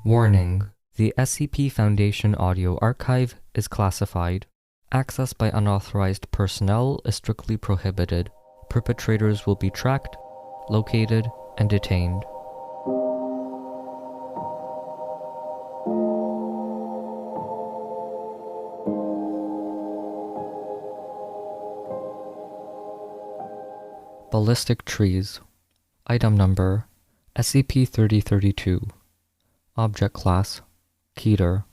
Warning: the SCP Foundation audio archive is classified. Access by unauthorized personnel is strictly prohibited. Perpetrators will be tracked, located, and detained. Ballistic trees. Item number: SCP-3032. Object Class: Keter.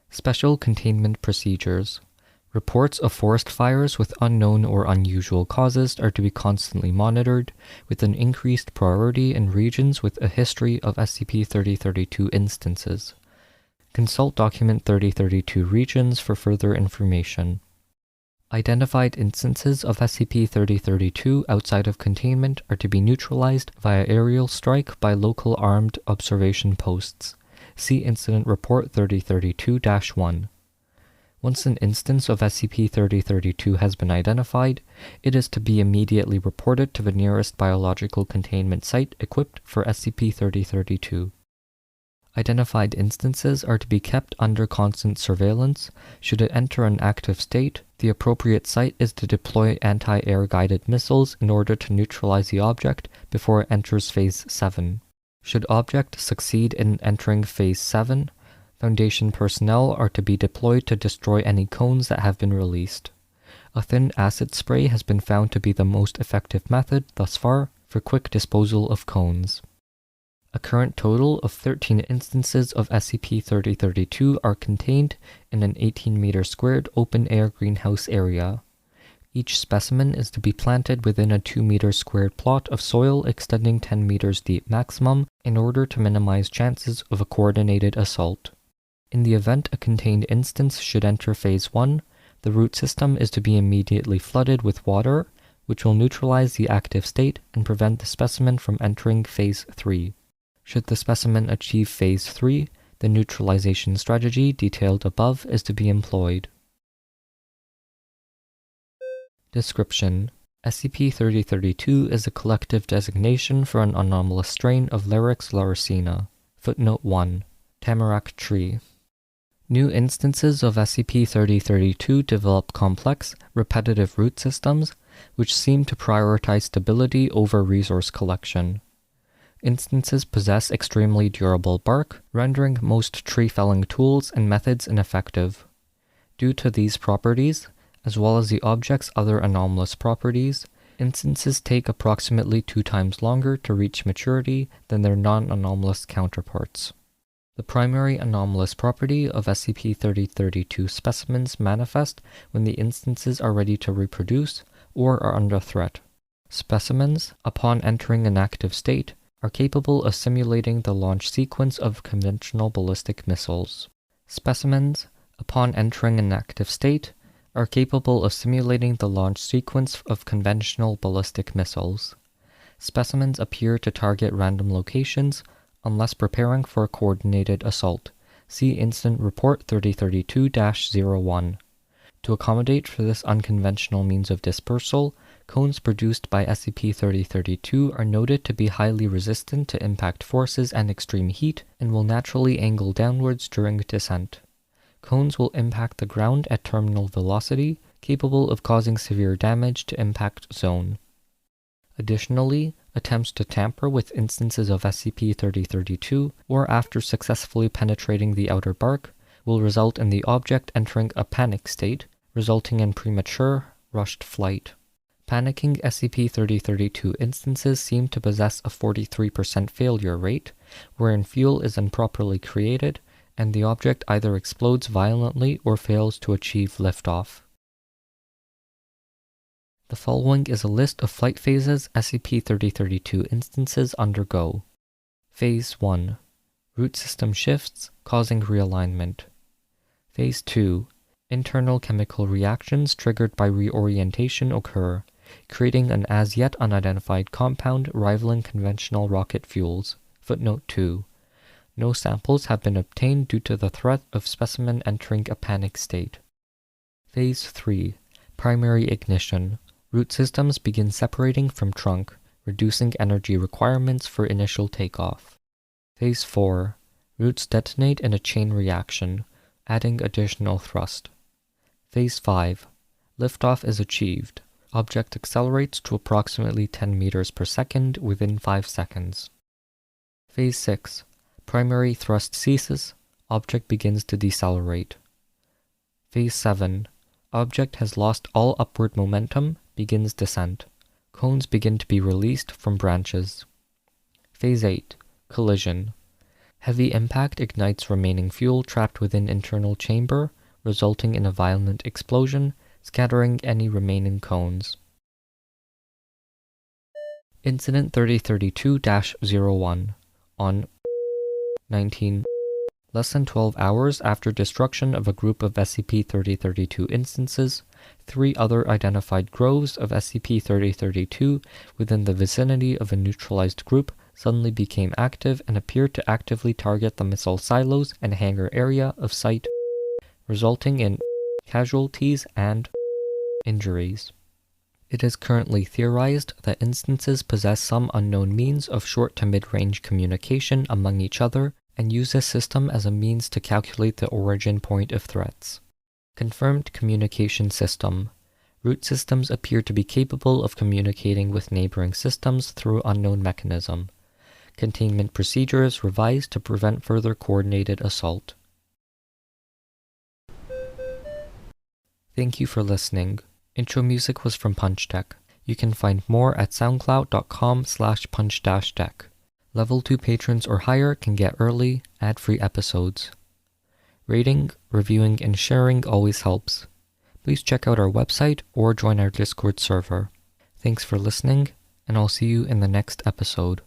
Special Containment Procedures. Reports of forest fires with unknown or unusual causes are to be constantly monitored, with an increased priority in regions with a history of SCP-3032 instances. Consult Document 3032 regions for further information. Identified instances of SCP-3032 outside of containment are to be neutralized via aerial strike by local armed observation posts. See Incident Report 3032-1. Once an instance of SCP-3032 has been identified, it is to be immediately reported to the nearest biological containment site equipped for SCP-3032. Identified instances are to be kept under constant surveillance. Should it enter an active state, the appropriate site is to deploy anti-air guided missiles in order to neutralize the object before it enters Phase 7. Should object succeed in entering Phase 7, Foundation personnel are to be deployed to destroy any cones that have been released. A thin acid spray has been found to be the most effective method thus far for quick disposal of cones. A current total of 13 instances of SCP-3032 are contained in an 18-meter squared open-air greenhouse area. Each specimen is to be planted within a 2-meter squared plot of soil extending 10 meters deep maximum in order to minimize chances of a coordinated assault. In the event a contained instance should enter Phase 1, the root system is to be immediately flooded with water, which will neutralize the active state and prevent the specimen from entering Phase 3. Should the specimen achieve Phase 3, the neutralization strategy detailed above is to be employed. Description: SCP-3032 is a collective designation for an anomalous strain of Larix laricina. Footnote 1. Tamarack Tree. New instances of SCP-3032 develop complex, repetitive root systems, which seem to prioritize stability over resource collection. Instances possess extremely durable bark, rendering most tree-felling tools and methods ineffective. Due to these properties, as well as the object's other anomalous properties, instances take approximately 2 times longer to reach maturity than their non-anomalous counterparts. The primary anomalous property of SCP-3032 specimens manifest when the instances are ready to reproduce or are under threat. Specimens, upon entering an active state, are capable of simulating the launch sequence of conventional ballistic missiles. Specimens, upon entering an active state, are capable of simulating the launch sequence of conventional ballistic missiles. Specimens appear to target random locations unless preparing for a coordinated assault. See Incident Report 3032-01. To accommodate for this unconventional means of dispersal, cones produced by SCP-3032 are noted to be highly resistant to impact forces and extreme heat and will naturally angle downwards during descent. Cones will impact the ground at terminal velocity, capable of causing severe damage to impact zone. Additionally, attempts to tamper with instances of SCP-3032, or after successfully penetrating the outer bark, will result in the object entering a panic state, resulting in premature, rushed flight. Panicking SCP-3032 instances seem to possess a 43% failure rate, wherein fuel is improperly created, and the object either explodes violently or fails to achieve liftoff. The following is a list of flight phases SCP-3032 instances undergo. Phase 1. Root system shifts, causing realignment. Phase 2. Internal chemical reactions triggered by reorientation occur, creating an as-yet unidentified compound rivaling conventional rocket fuels. Footnote 2. No samples have been obtained due to the threat of specimen entering a panic state. Phase 3. Primary ignition. Root systems begin separating from trunk, reducing energy requirements for initial takeoff. Phase 4. Roots detonate in a chain reaction, adding additional thrust. Phase 5. Liftoff is achieved. Object accelerates to approximately 10 meters per second within 5 seconds. Phase 6. Primary thrust ceases. Object begins to decelerate. Phase 7. Object has lost all upward momentum, begins descent. Cones begin to be released from branches. Phase 8. Collision. Heavy impact ignites remaining fuel trapped within internal chamber, resulting in a violent explosion, scattering any remaining cones. Incident 3032-01 on 19. Less than 12 hours after destruction of a group of SCP-3032 instances, 3 other identified groves of SCP-3032 within the vicinity of a neutralized group suddenly became active and appeared to actively target the missile silos and hangar area of Site, resulting in casualties and injuries. It is currently theorized that instances possess some unknown means of short to mid-range communication among each other and use this system as a means to calculate the origin point of threats. Confirmed communication system. Root systems appear to be capable of communicating with neighboring systems through unknown mechanism. Containment procedures revised to prevent further coordinated assault. Thank you for listening. Intro music was from PunchDeck. You can find more at soundcloud.com/punch-deck. Level 2 patrons or higher can get early, ad-free episodes. Rating, reviewing, and sharing always helps. Please check out our website or join our Discord server. Thanks for listening, and I'll see you in the next episode.